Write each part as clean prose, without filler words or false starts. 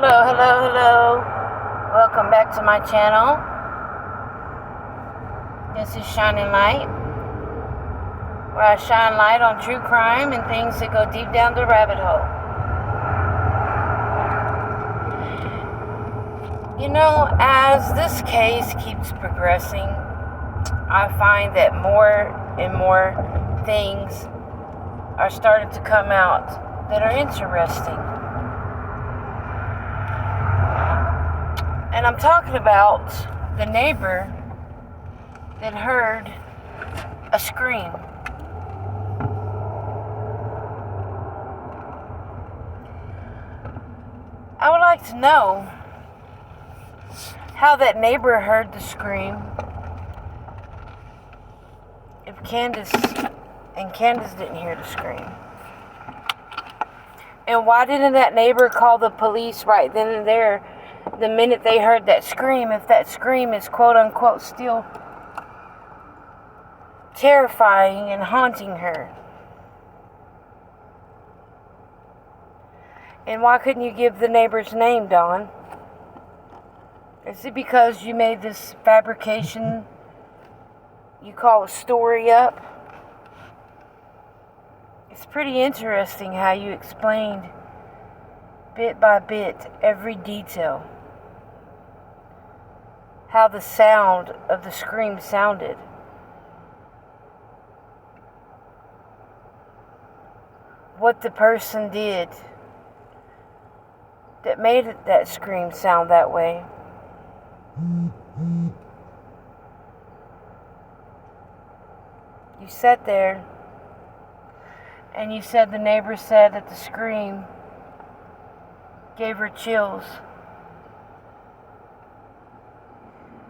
Hello, hello, hello. Welcome back to my channel. This is Shining Light, where I shine light on true crime and things that go deep down the rabbit hole. You know, as this case keeps progressing, I find that more and more things are starting to come out that are interesting. And I'm talking about the neighbor that heard a scream. I would like to know how that neighbor heard the scream. If Candace didn't hear the scream. And why didn't that neighbor call the police right then and there the minute they heard that scream, if that scream is quote unquote still terrifying and haunting her? And why couldn't you give the neighbor's name, Dawn? Is it because you made this fabrication you call a story up? It's pretty interesting how you explained bit by bit every detail. How the sound of the scream sounded. What the person did that made that scream sound that way. You sat there and you said the neighbor said that the scream gave her chills.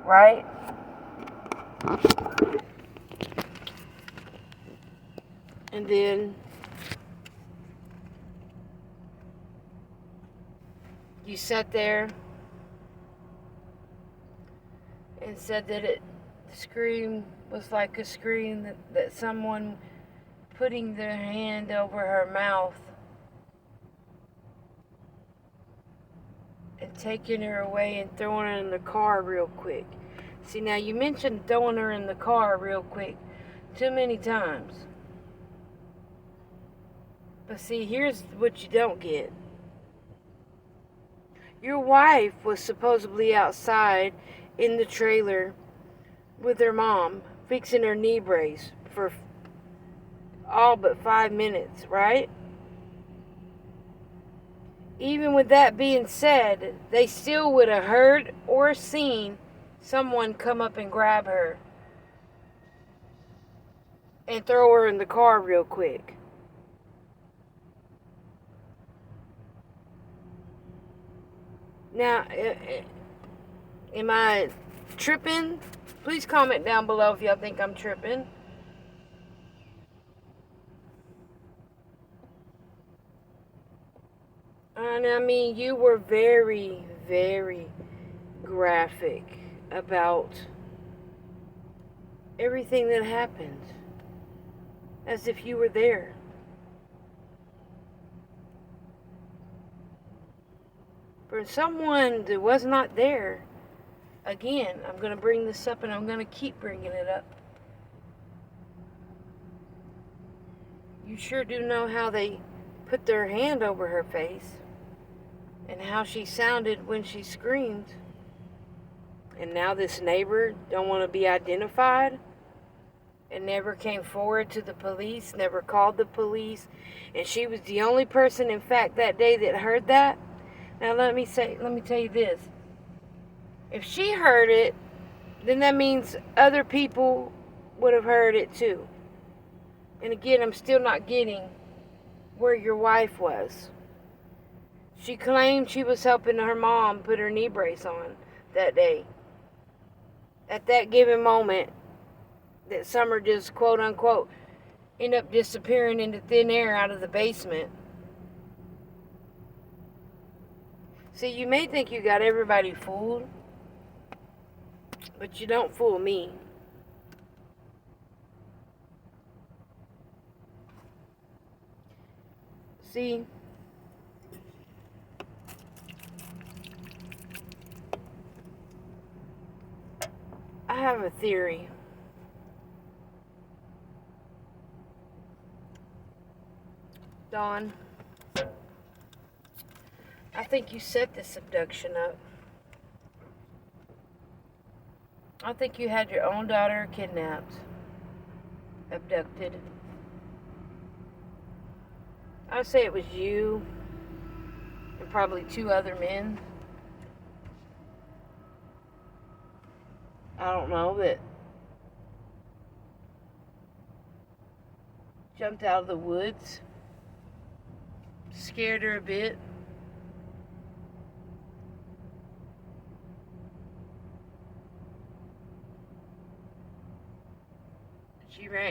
Right? And then you sat there and said that the scream was like a scream that someone putting their hand over her mouth and taking her away and throwing her in the car real quick. See, now you mentioned throwing her in the car real quick too many times. But see, here's what you don't get. Your wife was supposedly outside in the trailer with her mom, fixing her knee brace for all but 5 minutes, right? Even with that being said, they still would have heard or seen someone come up and grab her and throw her in the car real quick. Now, am I tripping? Please comment down below if y'all think I'm tripping. And I mean, you were very, very graphic about everything that happened, as if you were there. For someone that was not there, again, I'm going to bring this up and I'm going to keep bringing it up. You sure do know how they put their hand over her face and how she sounded when she screamed. And now this neighbor don't want to be identified and never came forward to the police, never called the police, and she was the only person, in fact, that day that heard that. Now let me tell you this. If she heard it, then that means other people would have heard it too. And again, I'm still not getting where your wife was. She claimed she was helping her mom put her knee brace on that day. At that given moment, that Summer just quote unquote ended up disappearing into thin air out of the basement. See, you may think you got everybody fooled, but you don't fool me. See, have a theory. Dawn, I think you set this abduction up. I think you had your own daughter kidnapped, abducted. I say it was you and probably 2 other men. I don't know, that jumped out of the woods, scared her a bit.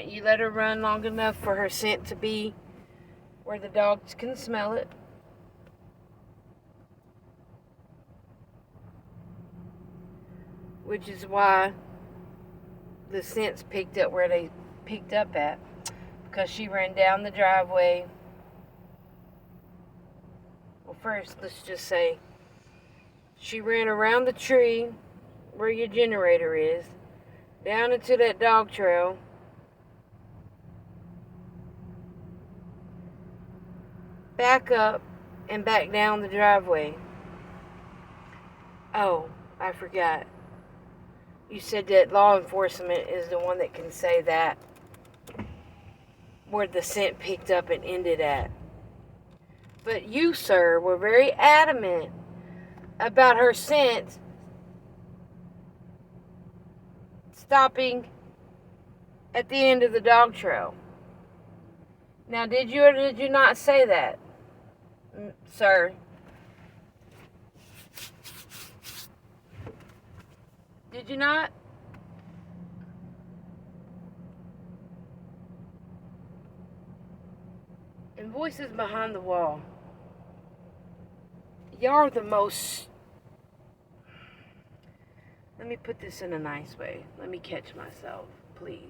You let her run long enough for her scent to be where the dogs can smell it. Which is why the scents picked up where they picked up at. Because she ran down the driveway. Well, first, let's just say she ran around the tree where your generator is, down into that dog trail, back up, and back down the driveway. Oh, I forgot. You said that law enforcement is the one that can say that, where the scent picked up and ended at. But you, sir, were very adamant about her scent stopping at the end of the dog trail. Now, did you or did you not say that, sir? Did you not? And voices behind the wall. Y'all are the most... Let me put this in a nice way. Let me catch myself, please.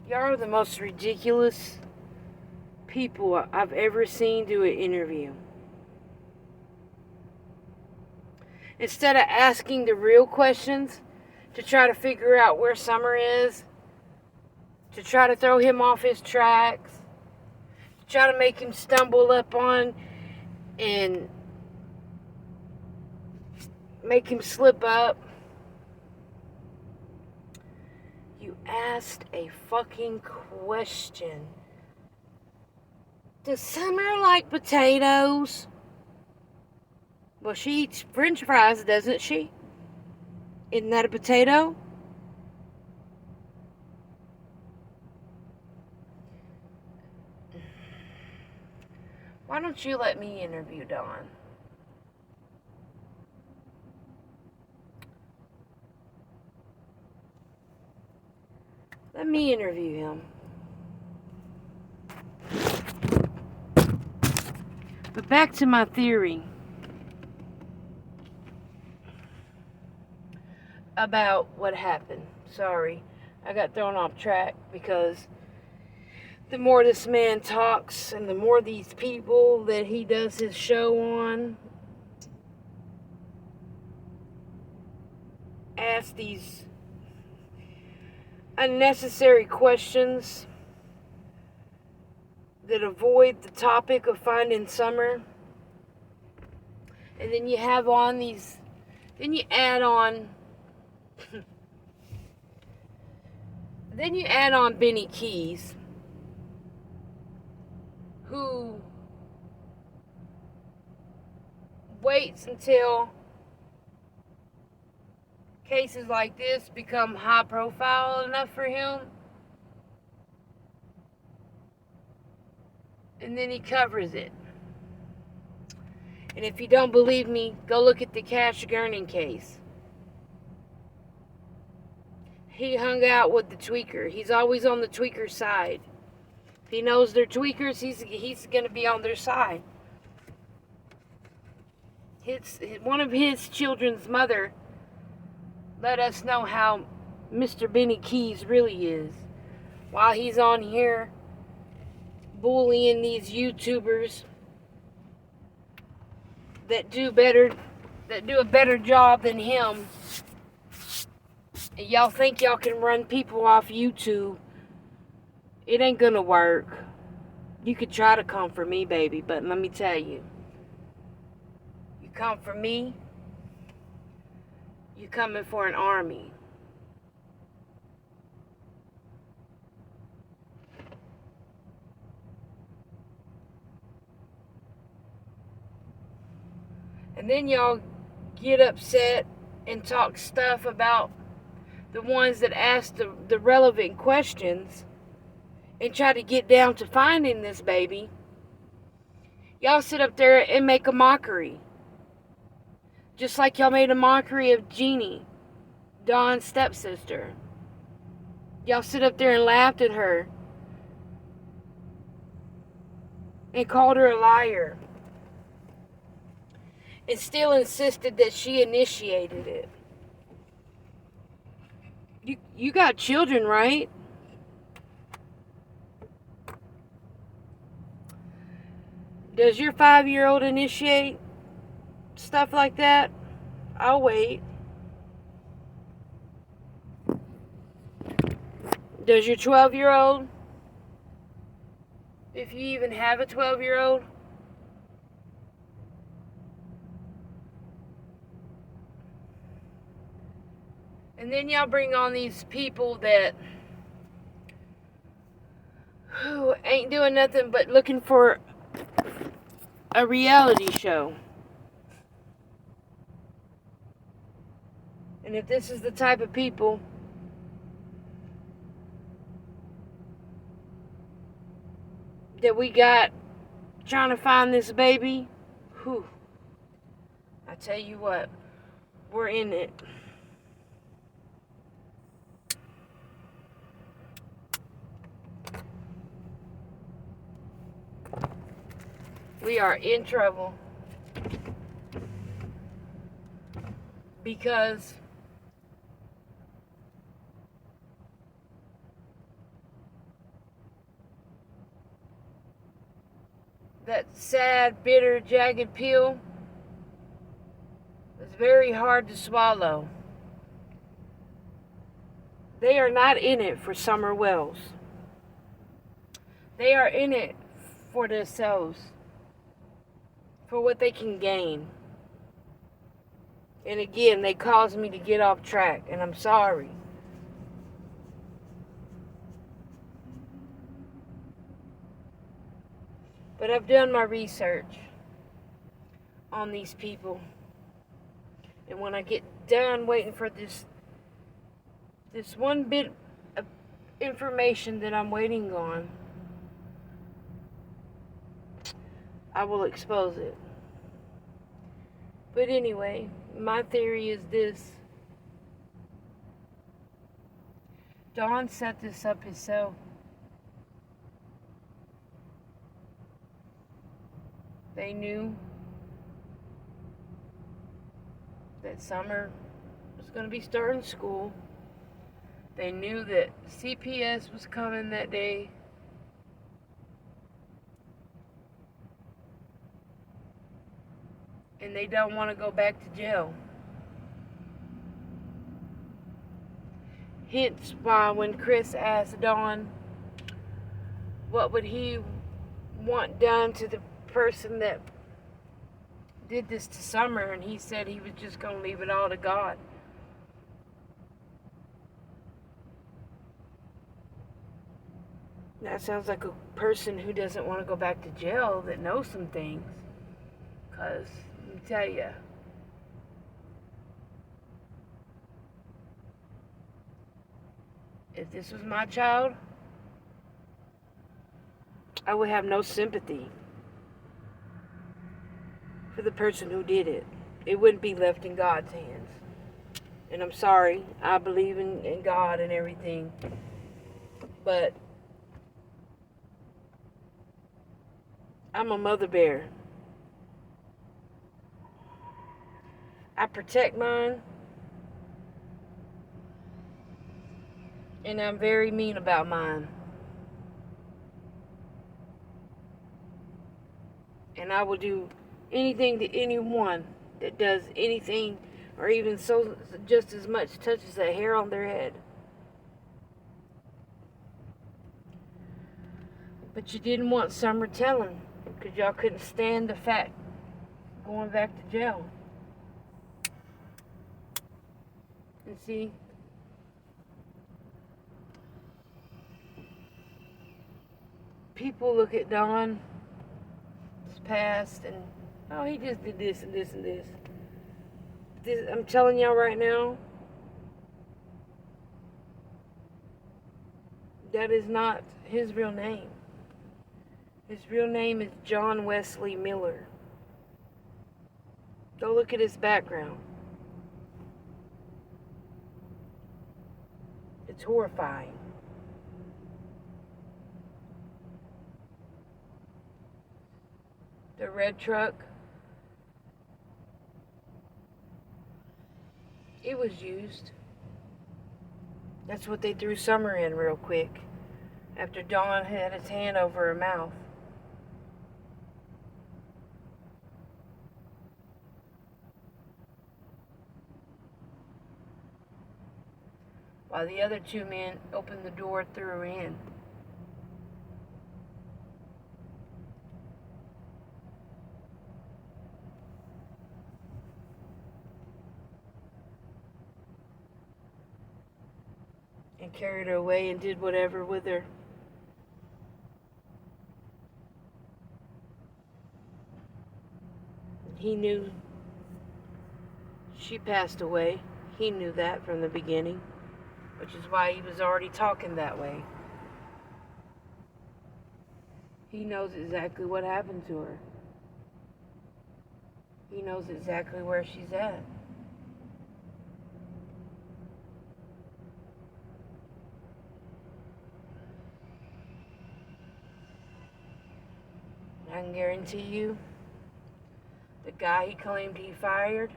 Y'all are the most ridiculous people I've ever seen do an interview. Instead of asking the real questions to try to figure out where Summer is, to try to throw him off his tracks, to try to make him stumble up on and make him slip up. You asked a fucking question. Does Summer like potatoes? Well, she eats French fries, doesn't she? Isn't that a potato? Why don't you let me interview Dawn? Let me interview him. But back to my theory about what happened. Sorry, I got thrown off track because the more this man talks and the more these people that he does his show on ask these unnecessary questions that avoid the topic of finding Summer, and then you have on these, then you add on Benny Keys, who waits until cases like this become high profile enough for him, and then he covers it. And if you don't believe me, go look at the Cash Gurning case. He hung out with the tweaker. He's always on the tweaker side. If he knows they're tweakers, he's going to be on their side. One of his children's mother let us know how Mr. Benny Keys really is, while he's on here bullying these YouTubers that do better that do a better job than him. And y'all think y'all can run people off YouTube. It ain't gonna work. You could try to come for me, baby, but let me tell you. You come for me, you coming for an army. And then y'all get upset and talk stuff about the ones that ask the relevant questions and try to get down to finding this baby. Y'all sit up there and make a mockery. Just like y'all made a mockery of Jeannie, Dawn's stepsister. Y'all sit up there and laughed at her and called her a liar. And still insisted that she initiated it. You got children, right? Does your 5-year-old initiate stuff like that? I'll wait. Does your 12-year-old? If you even have a 12-year-old? And then y'all bring on these people that who ain't doing nothing but looking for a reality show. And if this is the type of people that we got trying to find this baby, whew, I tell you what, we're in it. We are in trouble because that sad, bitter, jagged pill is very hard to swallow. They are not in it for Summer Wells. They are in it for themselves, for what they can gain. And again, they caused me to get off track, and I'm sorry. But I've done my research on these people. And when I get done waiting for this one bit of information that I'm waiting on, I will expose it. But anyway, my theory is this. Don set this up himself. They knew that Summer was going to be starting school. They knew that CPS was coming that day. And they don't want to go back to jail. Hence why when Chris asked Dawn what would he want done to the person that did this to Summer, and he said he was just going to leave it all to God. That sounds like a person who doesn't want to go back to jail that knows some things. Because, let me tell you, if this was my child, I would have no sympathy for the person who did it. It wouldn't be left in God's hands. And I'm sorry, I believe in God and everything. But I'm a mother bear. I protect mine. And I'm very mean about mine. And I will do anything to anyone that does anything or even so just as much touches the hair on their head. But you didn't want Summer telling because y'all couldn't stand the fact going back to jail. And see, people look at Don's past and, oh, he just did this and this and this. I'm telling y'all right now, that is not his real name. His real name is John Wesley Miller. Go look at his background. It's horrifying. The red truck, it was used. That's what they threw Summer in real quick after Don had his hand over her mouth. While the other two men opened the door and threw her in. And carried her away and did whatever with her. He knew she passed away. He knew that from the beginning, which is why he was already talking that way. He knows exactly what happened to her. He knows exactly where she's at. I can guarantee you, the guy he claimed he fired,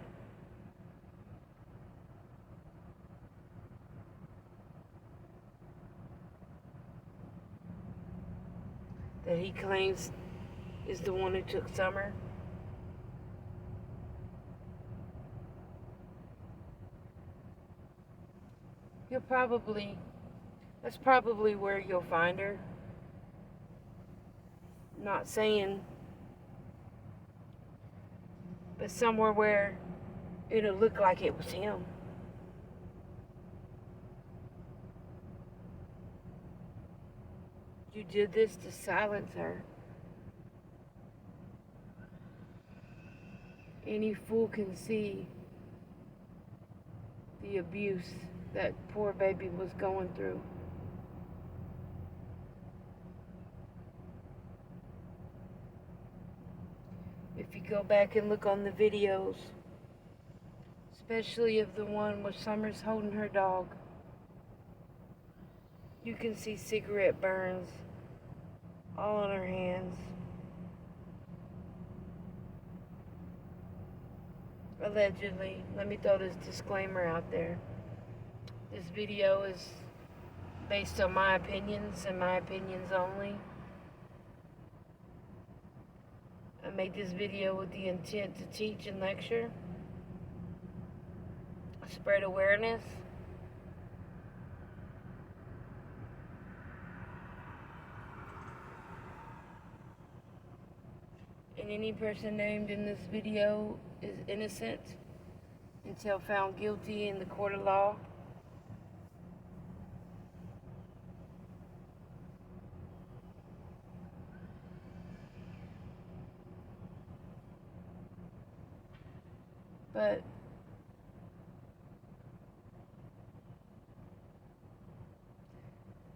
that he claims is the one who took Summer, that's probably where you'll find her. Not saying, but somewhere where it'll look like it was him. You did this to silence her. Any fool can see the abuse that poor baby was going through. If you go back and look on the videos, especially of the one where Summer's holding her dog, you can see cigarette burns all on her hands. Allegedly. Let me throw this disclaimer out there. This video is based on my opinions and my opinions only. I made this video with the intent to teach and lecture, spread awareness, and any person named in this video is innocent until found guilty in the court of law. But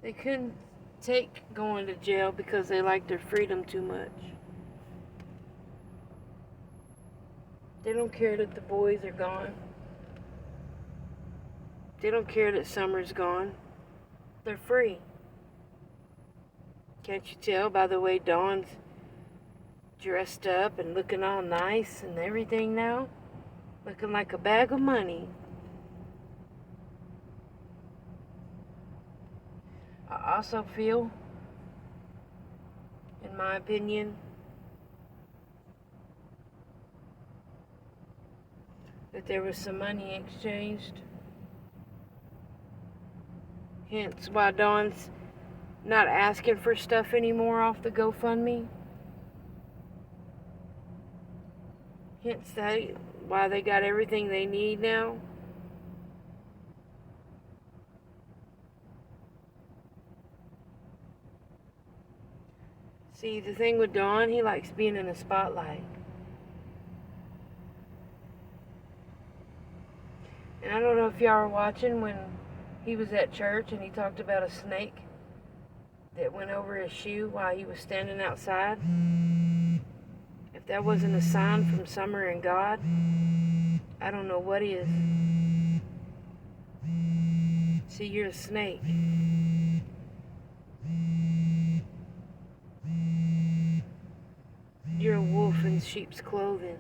they couldn't take going to jail because they liked their freedom too much. They don't care that the boys are gone. They don't care that Summer's gone. They're free. Can't you tell by the way Dawn's dressed up and looking all nice and everything now? Looking like a bag of money. I also feel, in my opinion, that there was some money exchanged. Hence why Dawn's not asking for stuff anymore off the GoFundMe. Hence why they got everything they need now. See, the thing with Dawn, he likes being in the spotlight. And I don't know if y'all were watching when he was at church and he talked about a snake that went over his shoe while he was standing outside. If that wasn't a sign from Summer and God, I don't know what is. See, you're a snake. You're a wolf in sheep's clothing.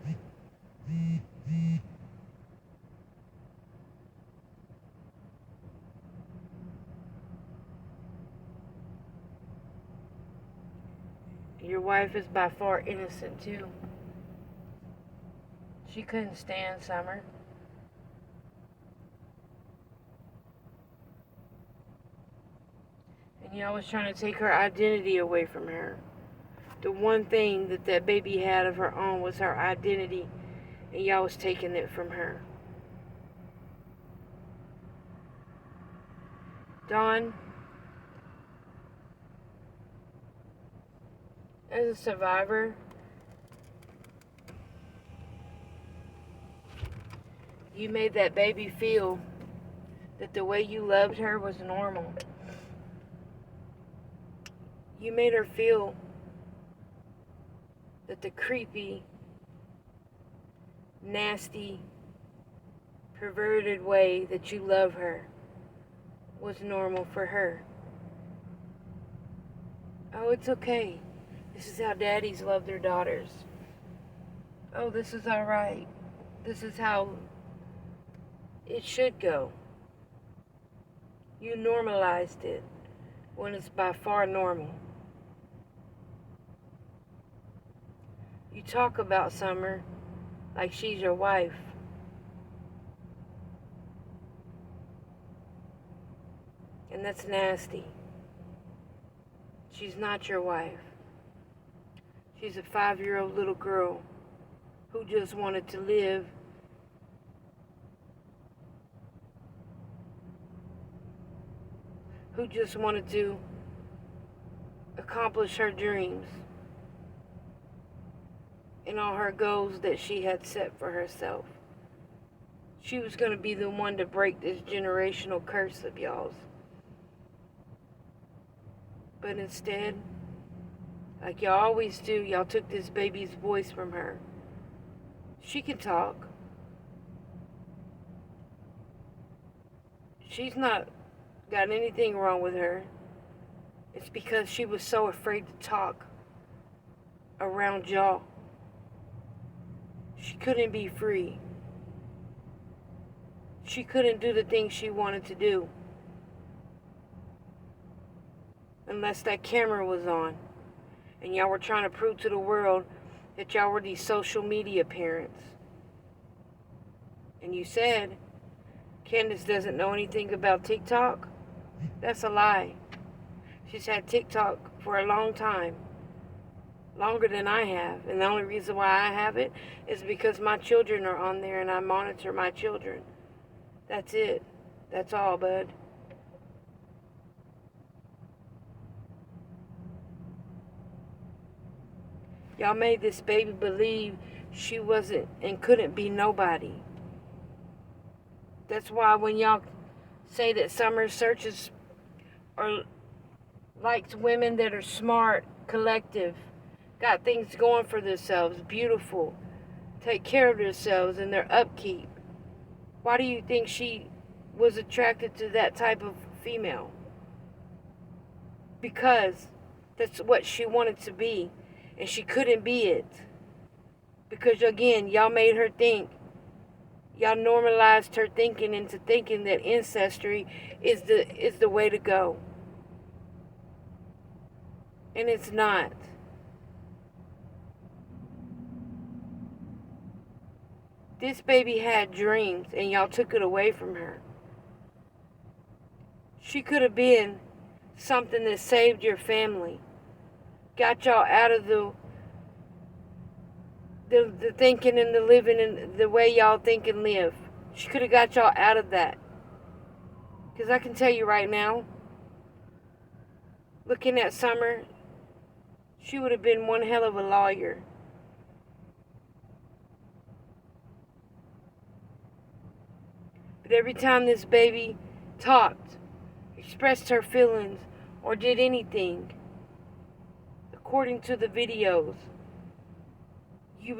Your wife is by far innocent too. She couldn't stand Summer. And y'all was trying to take her identity away from her. The one thing that baby had of her own was her identity, and y'all was taking it from her. Dawn, as a survivor, you made that baby feel that the way you loved her was normal. You made her feel that the creepy, nasty, perverted way that you love her was normal for her. Oh, it's okay. This is how daddies love their daughters. Oh, this is all right. This is how it should go. You normalized it when it's by far normal. You talk about Summer like she's your wife. And that's nasty. She's not your wife. She's a 5-year-old little girl who just wanted to live. Who just wanted to accomplish her dreams and all her goals that she had set for herself. She was going to be the one to break this generational curse of y'all's. But instead, like y'all always do, y'all took this baby's voice from her. She can talk. She's not got anything wrong with her. It's because she was so afraid to talk around y'all. She couldn't be free. She couldn't do the things she wanted to do unless that camera was on and y'all were trying to prove to the world that y'all were these social media parents. And you said Candace doesn't know anything about TikTok. That's a lie. She's had TikTok for a long time. Longer than I have. And the only reason why I have it is because my children are on there and I monitor my children. That's it. That's all, bud. Y'all made this baby believe she wasn't and couldn't be nobody. That's why when y'all say that Summer searches or likes women that are smart, collective, got things going for themselves, beautiful, take care of themselves and their upkeep. Why do you think she was attracted to that type of female? Because that's what she wanted to be, and she couldn't be it. Because again, y'all made her think, y'all normalized her thinking into thinking that ancestry is the way to go. And it's not. This baby had dreams, and y'all took it away from her. She could have been something that saved your family, got y'all out of the thinking and the living and the way y'all think and live. She could have got y'all out of that. Because I can tell you right now, looking at Summer, she would have been one hell of a lawyer. But every time this baby talked, expressed her feelings, or did anything, according to the videos, she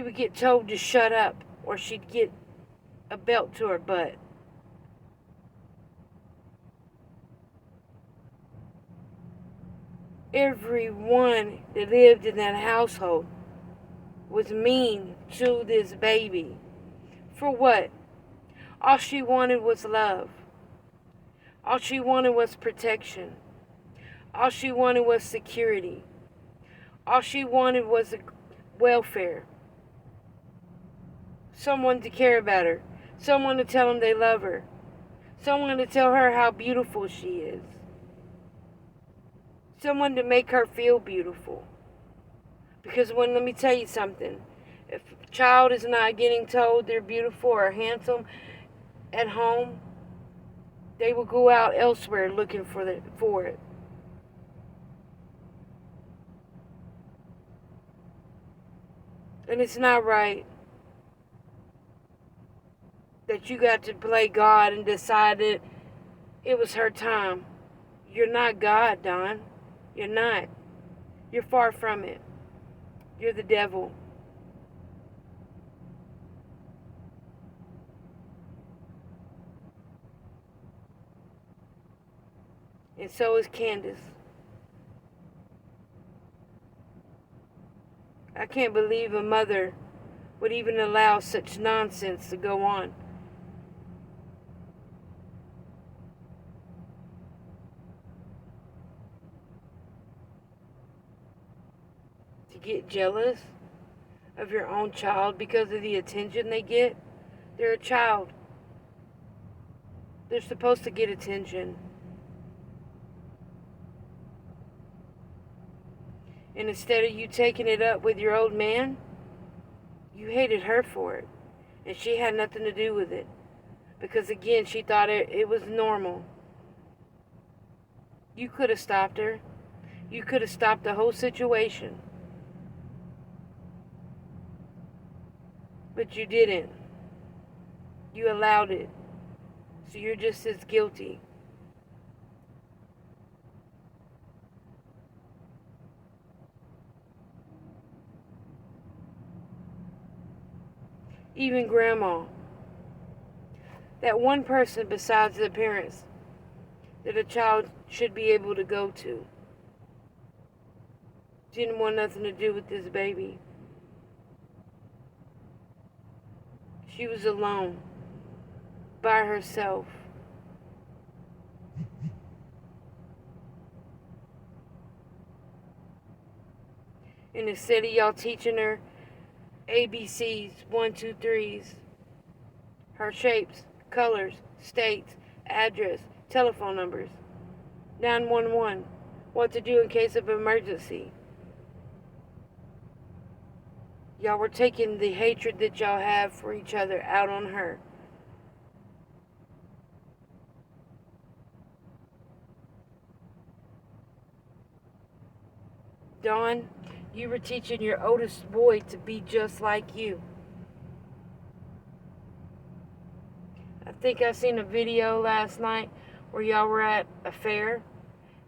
would get told to shut up, or she'd get a belt to her butt. Everyone that lived in that household was mean to this baby. For what? All she wanted was love. All she wanted was protection. All she wanted was security. All she wanted was welfare. Someone to care about her. Someone to tell them they love her. Someone to tell her how beautiful she is. Someone to make her feel beautiful. Because let me tell you something. If a child is not getting told they're beautiful or handsome at home, they will go out elsewhere looking for it. And it's not right that you got to play God and decide that it was her time. You're not God, Don. You're not. You're far from it. You're the devil. And so is Candace. I can't believe a mother would even allow such nonsense to go on. To get jealous of your own child because of the attention they get. They're a child. They're supposed to get attention. And instead of you taking it up with your old man, you hated her for it. And she had nothing to do with it. Because again, she thought it was normal. You could have stopped her. You could have stopped the whole situation. But you didn't. You allowed it. So you're just as guilty. Even grandma. That one person besides the parents that a child should be able to go to. Didn't want nothing to do with this baby. She was alone. By herself. And instead of y'all teaching her ABCs, 1, 2, 3s, her shapes, colors, states, address, telephone numbers, 911, what to do in case of emergency. Y'all were taking the hatred that y'all have for each other out on her. Dawn, you were teaching your oldest boy to be just like you. I think I seen a video last night where y'all were at a fair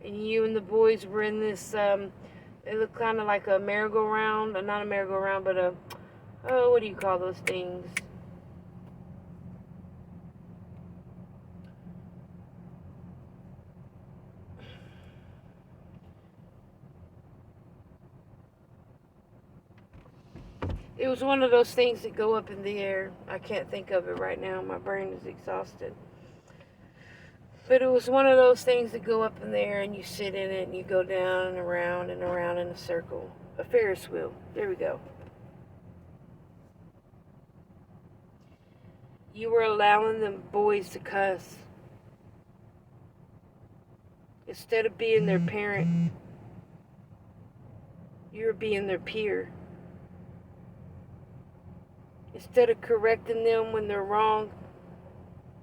and you and the boys were in this, it looked kind of like a merry-go-round, not a merry-go-round, but what do you call those things? It was one of those things that go up in the air. I can't think of it right now. My brain is exhausted. But it was one of those things that go up in the air and you sit in it and you go down and around in a circle. A Ferris wheel. There we go. You were allowing them boys to cuss. Instead of being their parent, you were being their peer. Instead of correcting them when they're wrong,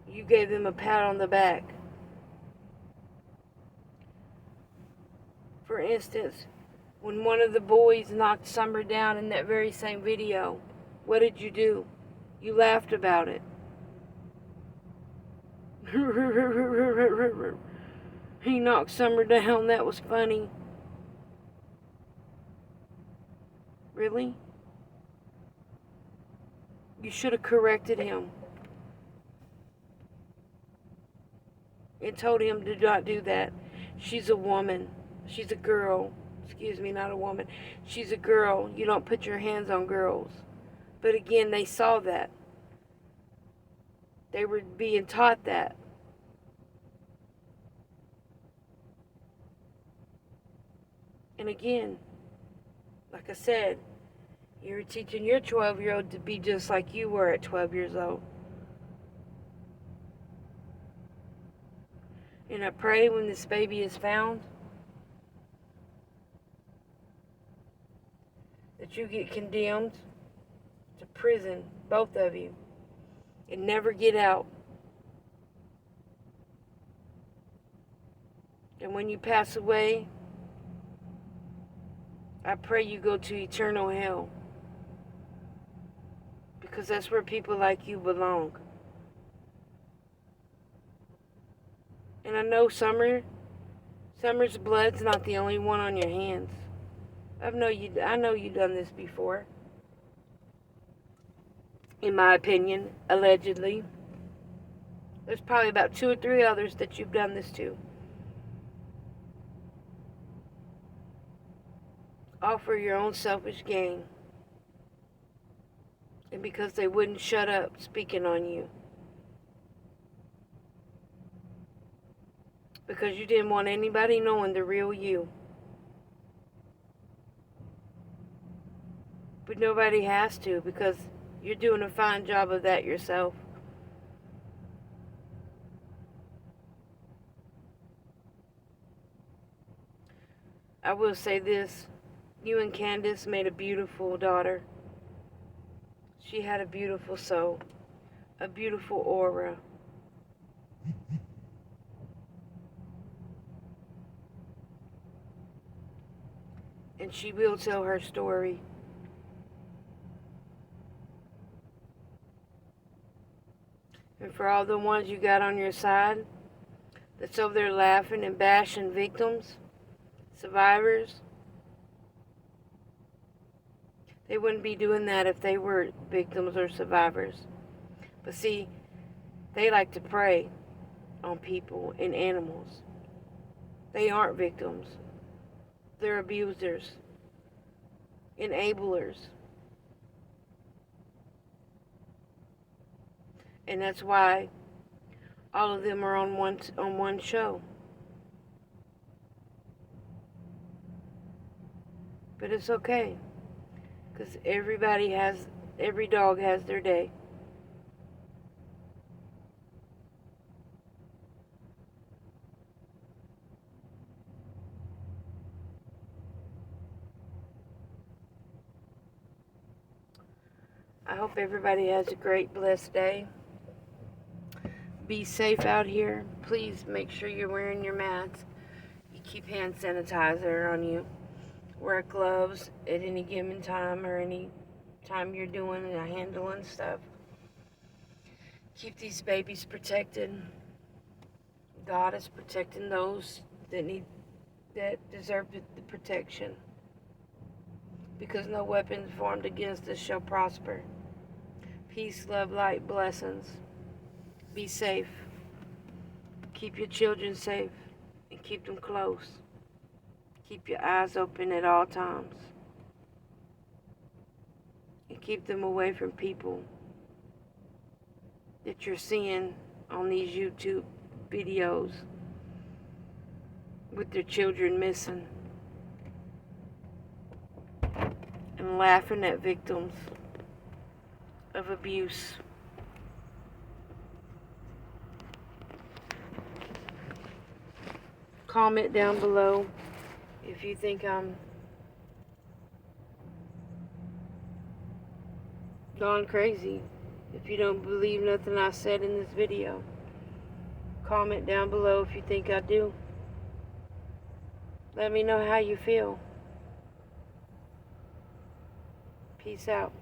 you gave them a pat on the back. For instance, when one of the boys knocked Summer down in that very same video, what did you do? You laughed about it. He knocked Summer down, that was funny. Really? You should have corrected him and told him to not do that. She's a woman. She's a girl. Excuse me, not a woman. She's a girl. You don't put your hands on girls. But again, they saw that. They were being taught that. And again, like I said, you're teaching your 12-year-old to be just like you were at 12 years old. And I pray when this baby is found that you get condemned to prison, both of you, and never get out. And when you pass away, I pray you go to eternal hell. Because that's where people like you belong. And I know Summer's blood's not the only one on your hands. I know you've done this before. In my opinion, allegedly. There's probably about 2 or 3 others that you've done this to. All for your own selfish gain. And because they wouldn't shut up speaking on you. Because you didn't want anybody knowing the real you. But nobody has to, because you're doing a fine job of that yourself. I will say this. You and Candace made a beautiful daughter. She had a beautiful soul. A beautiful aura. And she will tell her story. And for all the ones you got on your side that's over there laughing and bashing victims, survivors, they wouldn't be doing that if they were victims or survivors. But see, they like to prey on people and animals. They aren't victims. They're abusers, enablers. And that's why all of them are on one show. But it's okay, because every dog has their day. I hope everybody has a great, blessed day. Be safe out here. Please make sure you're wearing your mask. You keep hand sanitizer on you. Wear gloves at any given time or any time you're doing and handling stuff. Keep these babies protected. God is protecting those that deserve the protection. Because no weapon formed against us shall prosper. Peace, love, light, blessings. Be safe. Keep your children safe and keep them close. Keep your eyes open at all times. And keep them away from people that you're seeing on these YouTube videos with their children missing and laughing at victims of abuse. Comment down below if you think I'm gone crazy. If you don't believe nothing I said in this video, comment down below if you think I do. Let me know how you feel. Peace out.